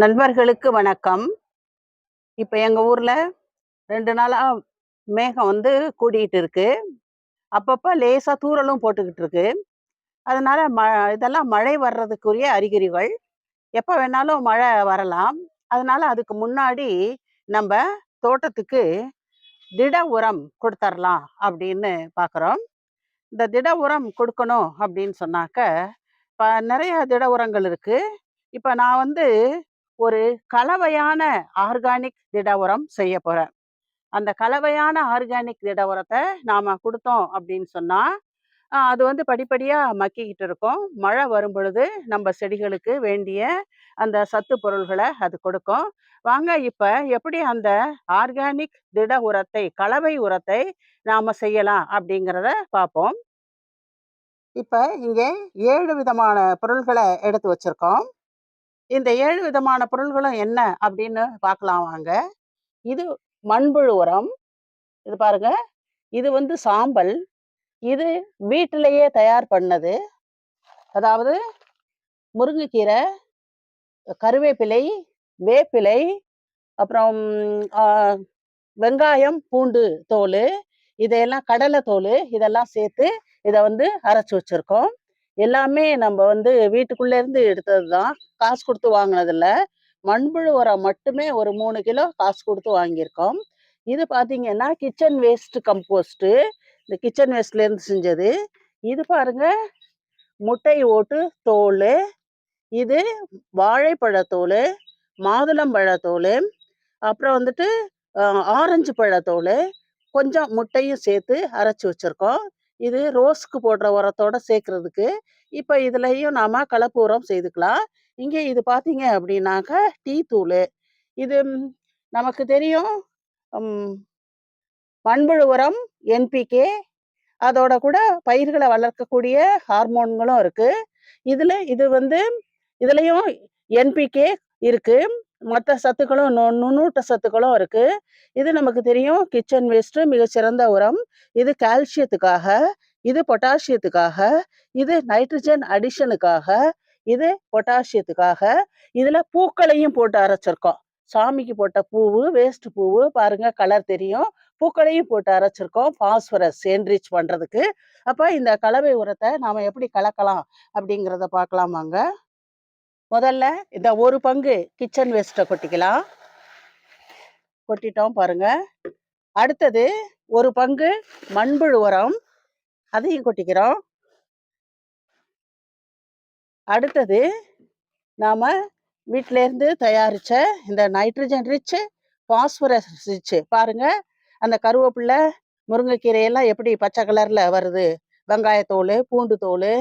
நண்பர்களுக்கு வணக்கம். இப்ப எங்க ஊர்ல 2 நாளா மேகம் கூடிட்டு இருக்கு. அப்பப்ப லேசா தூறலும் போட்டுக்கிட்டு இருக்கு. அதனால இதெல்லாம் மழை வர்றதுக்குரிய அறிகுறிகள். எப்ப வேணாலும் மழை வரலாம். அதனால அதுக்கு முன்னாடி நம்ப தோட்டத்துக்கு திட உரம் குடுத்தரலாம் அப்படின்னு பார்க்குறோம். இந்த திட உரம் குடுக்கணும் அப்படின்னு சொன்னாக்க, இப்ப நெறைய திட உரங்கள் இருக்கு. இப்ப நான் ஒரு கலவையான ஆர்கானிக் திட உரம் செய்ய போறேன். அந்த கலவையான ஆர்கானிக் திட உரத்த நாம குடுத்தோம் அப்படின்னு சொன்னா, அது படிப்படியா மக்கிக்கிட்டு இருக்கும். மழை வரும்பொழுது நம்ம செடிகளுக்கு வேண்டிய அந்த சத்து பொருள்கள அது கொடுக்கும். வாங்க இப்ப எப்படி அந்த ஆர்கானிக் திட உரத்தை, கலவை உரத்தை நாம செய்யலாம் அப்படிங்கிறத பார்ப்போம். இப்ப இங்க 7 விதமான பொருள்கள எடுத்து வச்சிருக்கோம். இந்த 7 விதமான பொருள்களும் என்ன அப்படின்னு பார்க்கலாம் வாங்க. இது மண்புழு உரம். இது பாருங்க. இது சாம்பல். இது வீட்டிலேயே தயார் பண்ணது. அதாவது முருங்கைக்கீரை, கருவேப்பிலை, வேப்பிலை, அப்புறம் ஆ வெங்காயம், பூண்டு தோலு, இதையெல்லாம் கடலை தோலு இதெல்லாம் சேர்த்து இத அரைச்சு வச்சிருக்கோம். எல்லாமே நம்ம வீட்டுக்குள்ள இருந்து எடுத்தது தான். காசு குடுத்து வாங்குனதில்ல. மண்புழு உரம் மட்டுமே ஒரு 3 கிலோ காசு குடுத்து வாங்கியிருக்கோம். இது பார்த்தீங்கன்னா, கிச்சன் வேஸ்ட் கம்போஸ்ட்டு. இந்த கிச்சன் வேஸ்ட்ல இருந்து செஞ்சது. இது பாருங்க, முட்டை ஓட்டு தோலு. இது வாழைப்பழத்தோலு, மாதுளம்பழத்தோலு, அப்புறம் அ ஆரஞ்சு பழத்தோலு, கொஞ்சம் முட்டையும் சேர்த்து அரைச்சு வச்சிருக்கோம். இது ரோஸ்க்கு போடுற உரத்தோட சேர்க்கிறதுக்கு. இப்ப இதுலயும் நாம கலப்பு உரம் செய்துக்கலாம். இங்க இது பார்த்தீங்க அப்படின்னாக்க, டீ தூளு. இது நமக்கு தெரியும். ம் மண்புழு உரம், என்பிகே, அதோட கூட பயிர்கள வளர்க்கக்கூடிய ஹார்மோன்களும் இருக்கு. இது இதுலயும் என்பிகே இருக்கு. மத்த சத்துக்களும் நுண்ணூட்ட சத்துக்களும் இருக்கு. இது நமக்கு தெரியும் கிச்சன் வேஸ்ட் மிகச்சிறந்த உரம். இது கால்சியத்துக்காக, இது பொட்டாசியத்துக்காக, இது நைட்ரஜன் அடிஷனுக்காக, இது பொட்டாசியத்துக்காக. இதுல பூக்களையும் போட்டு அரைச்சிருக்கோம். சாமிக்கு போட்ட பூவு, வேஸ்ட் பூவு பாருங்க கலர் தெரியும். பூக்களையும் போட்டு அரைச்சிருக்கோம். பாஸ்பரஸ் என்ரிச் பண்றதுக்கு. அப்ப இந்த கலவை உரத்த நாம எப்படி கலக்கலாம் அப்படிங்கிறத பார்க்கலாமாங்க. முதல்ல இந்த 1 பங்கு கிச்சன் வேஸ்ட்டை கொட்டிக்கலாம். கொட்டிட்டோம் பாருங்க. அடுத்தது 1 பங்கு மண்புழு உரம், அதையும் கொட்டிக்கிறோம். அடுத்தது நாம வீட்டில இருந்து தயாரிச்ச இந்த நைட்ரஜன் ரிச், பாஸ்பரஸ் ரிச் பாருங்க. அந்த கருவேப்பிலை, முருங்கைக்கீரை எல்லாம் எப்படி பச்சை கலர்ல வருது. வெங்காயத்தோல், பூண்டு தோல்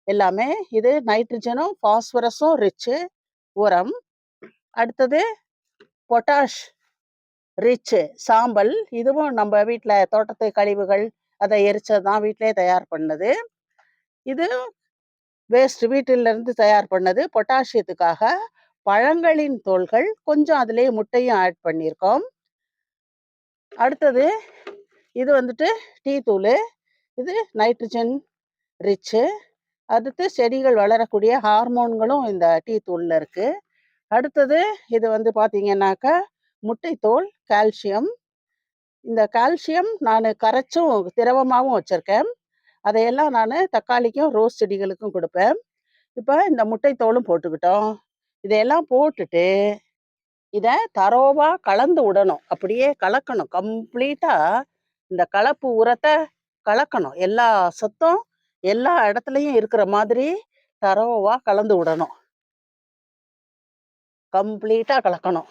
எல்லாமே. இது நைட்ரஜனும் பாஸ்பரஸும் ரிச் உரம். அடுத்தது பொட்டாஷ் ரிச் சாம்பல். இதுவும் நம்ம வீட்டில் தோட்டத்து கழிவுகள் அதை எரிச்சதான் வீட்டிலே தயார் பண்ணது. இது வேஸ்ட் வீட்டில இருந்து தயார் பண்ணது. பொட்டாசியத்துக்காக பழங்களின் தோல்கள் கொஞ்சம் அதிலே முட்டையும் ஆட் பண்ணியிருக்கோம். அடுத்தது இது டீ தூள். இது நைட்ரஜன் ரிச்சு. அடுத்து செடிகள் வளரக்கூடிய ஹார்மோன்களும் இந்த டீ தூள்ல இருக்கு. அடுத்தது இது பார்த்தீங்கன்னாக்கா முட்டைத்தோல், கால்சியம். இந்த கால்சியம் நான் கரைச்சும் திரவமாகவும் வச்சிருக்கேன். அதையெல்லாம் நான் தக்காளிக்கும் ரோஸ் செடிகளுக்கும் கொடுப்பேன். இப்போ இந்த முட்டைத்தோலும் போட்டுக்கிட்டோம். இதையெல்லாம் போட்டுட்டு இத தரோவா கலந்து விடணும். அப்படியே கலக்கணும். கம்ப்ளீட்டா இந்த கலப்பு உரத்த கலக்கணும். எல்லா சத்தும் எல்லா இடத்துலயும் இருக்கிற மாதிரி தரோவா கலந்து விடணும். கம்ப்ளீட்டா கலக்கணும்.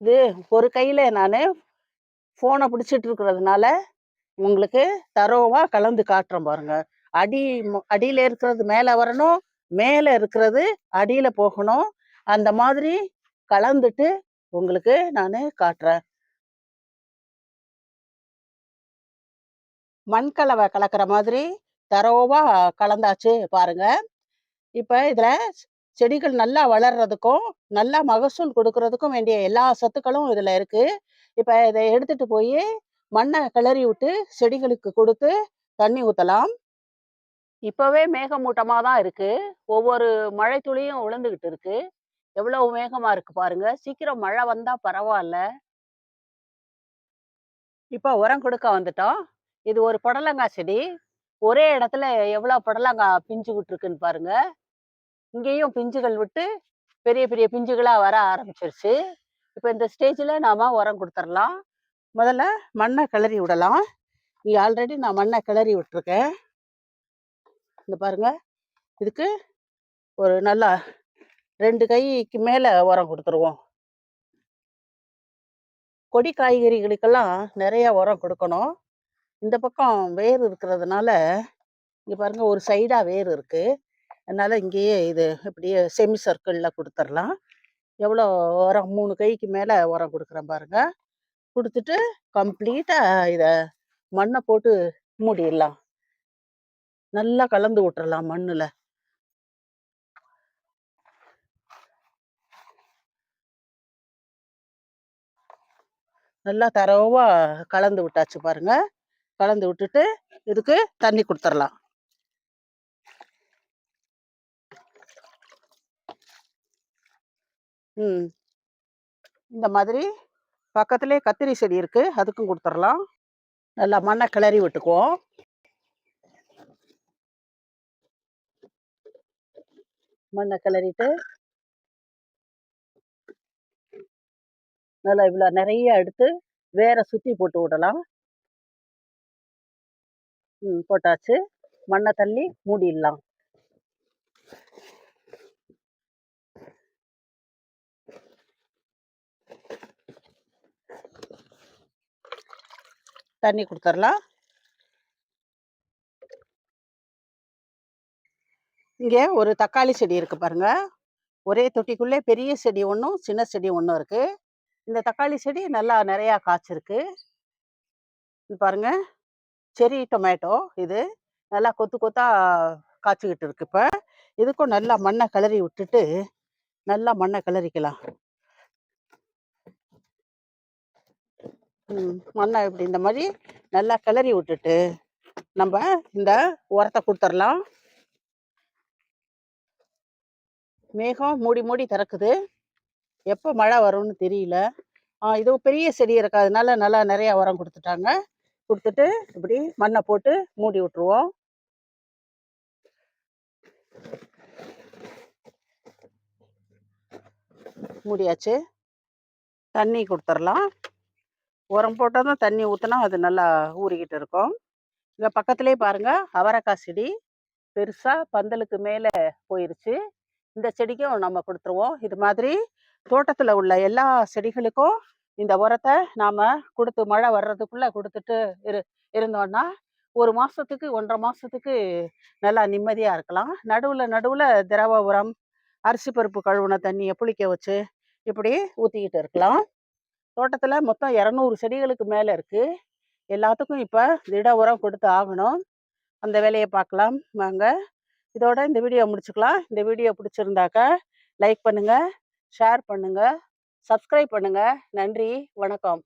இது ஒரு கையில நானு ஃபோனை பிடிச்சிட்டு இருக்கிறதுனால உங்களுக்கு தரோவா கலந்து காட்டுறேன் பாருங்க. அடியில இருக்கிறது மேல வரணும், மேல இருக்கிறது அடியில போகணும். அந்த மாதிரி கலந்துட்டு உங்களுக்கு நானு காட்டுறேன். மண்கலவை கலக்கிற மாதிரி தரோவா கலந்தாச்சு பாருங்க. இப்ப இதுல செடிகள் நல்லா வளர்றதுக்கும், நல்லா மகசூல் கொடுக்கறதுக்கும் வேண்டிய எல்லா சத்துக்களும் இதுல இருக்கு. இப்ப இத எடுத்துட்டு போய் மண்ணை கிளறி விட்டு செடிகளுக்கு கொடுத்து தண்ணி ஊத்தலாம். இப்பவே மேகமூட்டமா தான் இருக்கு. ஒவ்வொரு மழை துளியும் விழுந்துகிட்டு இருக்கு. எவ்வளவு மேகமா இருக்கு பாருங்க. சீக்கிரம் மழை வந்தா பரவால்ல. இப்ப உரம் கொடுக்க வந்துட்டோம். இது ஒரு புடலங்கா செடி. ஒரே இடத்துல எவ்வளோ புடலங்கா பிஞ்சு விட்டுருக்குன்னு பாருங்க. இங்கேயும் பிஞ்சுகள் விட்டு பெரிய பெரிய பிஞ்சுகளா வர ஆரம்பிச்சிருச்சு. இப்ப இந்த ஸ்டேஜ்ல நாம உரம் குடுத்துறலாம். முதல்ல மண்ண கிளறி விடலாம். இங்க ஆல்ரெடி நான் மண்ண கிளறி விட்டுருக்கேன். இங்க பாருங்க. இதுக்கு ஒரு நல்லா 2 கைக்கு மேல உரம் குடுத்துருவோம். கொடி காய்கறிகளுக்கெல்லாம் நெறைய உரம் குடுக்கணும். இந்த பக்கம் வேர் இருக்கிறதுனால, இங்க பாருங்க ஒரு சைடா வேர் இருக்கு. அதனால இங்கேயே இது இப்படியே செமி சர்க்கிள்ல குடுத்துறலாம். எவ்வளோ உரம் 3 கைக்கு மேல உரம் குடுக்குறேன் பாருங்க. குடுத்துட்டு கம்ப்ளீட்டா இத மண்ண போட்டு மூடிடலாம். நல்லா கலந்து விட்டுறலாம் மண்ணுல. நல்லா தரோவா கலந்து விட்டாச்சு பாருங்க. கலந்து விட்டுட்டு இதுக்கு தண்ணி குடுத்துறலாம். ம். இந்த மாதிரி பக்கத்திலேயே கத்திரி செடி இருக்கு. அதுக்கும் குடுத்துறலாம். நல்லா மண்ண கிளறி விட்டுக்குவோம். மண்ண கிளறிட்டு நல்லா இவ்வளோ நெறைய எடுத்து வேர சுத்தி போட்டு விடலாம். போட்டாச்சு. மண்ண தள்ளி மூடிடலாம். தண்ணி குடுத்துறலாம். இங்க ஒரு தக்காளி செடி இருக்கு பாருங்க. ஒரே தொட்டிக்குள்ளே பெரிய செடி ஒண்ணும், சின்ன செடி ஒண்ணும் இருக்கு. இந்த தக்காளி செடி நல்லா நெறையா காய்ச்சிருக்கு. இது பாருங்க. செர்ரி டொமேட்டோ இது. நல்லா கொத்து கொத்தா காய்ச்சிக்கிட்டு இருக்கு இப்ப. இதுக்கும் நல்லா மண்ண கிளறி விட்டுட்டு, நல்லா மண்ண கிளறிக்கலாம். மண்ண இப்படி இந்த மாரி நல்லா கிளறி விட்டுட்டு, நம்ப இந்த உரத்த குடுத்துறலாம். மேகம் மூடி மூடி திறக்குது. எப்ப மழை வரும்னு தெரியல. இது பெரிய செடி இருக்கிறதுனால நல்லா நெறைய உரம் குடுத்துட்டாங்க. குடுத்துட்டு இப்படி மண்ண போட்டு மூடி விட்டுருவோம். மூடியாச்சு. தண்ணி குடுத்துறலாம். உரம் போட்டதும் தண்ணி ஊத்துனா அது நல்லா ஊறிக்கிட்டு இருக்கும். இங்க பக்கத்திலேயே பாருங்க அவரைக்காய் செடி. பெருசா பந்தலுக்கு மேல போயிருச்சு. இந்த செடிக்கும் நம்ம குடுத்துருவோம். இது மாதிரி தோட்டத்துல உள்ள எல்லா செடிகளுக்கும் இந்த உரத்த நாம குடுத்து மழை வர்றதுக்குள்ள குடுத்துட்டு இருந்தோம்னா, 1 மாசத்துக்கு 1 1/2 மாசத்துக்கு நல்லா நிம்மதியா இருக்கலாம். நடுவுல நடுவுல திரவ உரம், அரிசி பருப்பு கழுவுன தண்ணிய புளிக்க வச்சு, இப்படி ஊத்திக்கிட்டு இருக்கலாம். தோட்டத்துல மொத்தம் 200 செடிகளுக்கு மேல இருக்கு. எல்லாத்துக்கும் இப்ப திட உரம் குடுத்து ஆகணும். அந்த வேலைய பார்க்கலாம் வாங்க. இதோட இந்த வீடியோ முடிச்சுக்கலாம். இந்த வீடியோ பிடிச்சிருந்தாக்க லைக் பண்ணுங்க, ஷேர் பண்ணுங்க, சப்ஸ்கிரைப் பண்ணுங்க. நன்றி, வணக்கம்.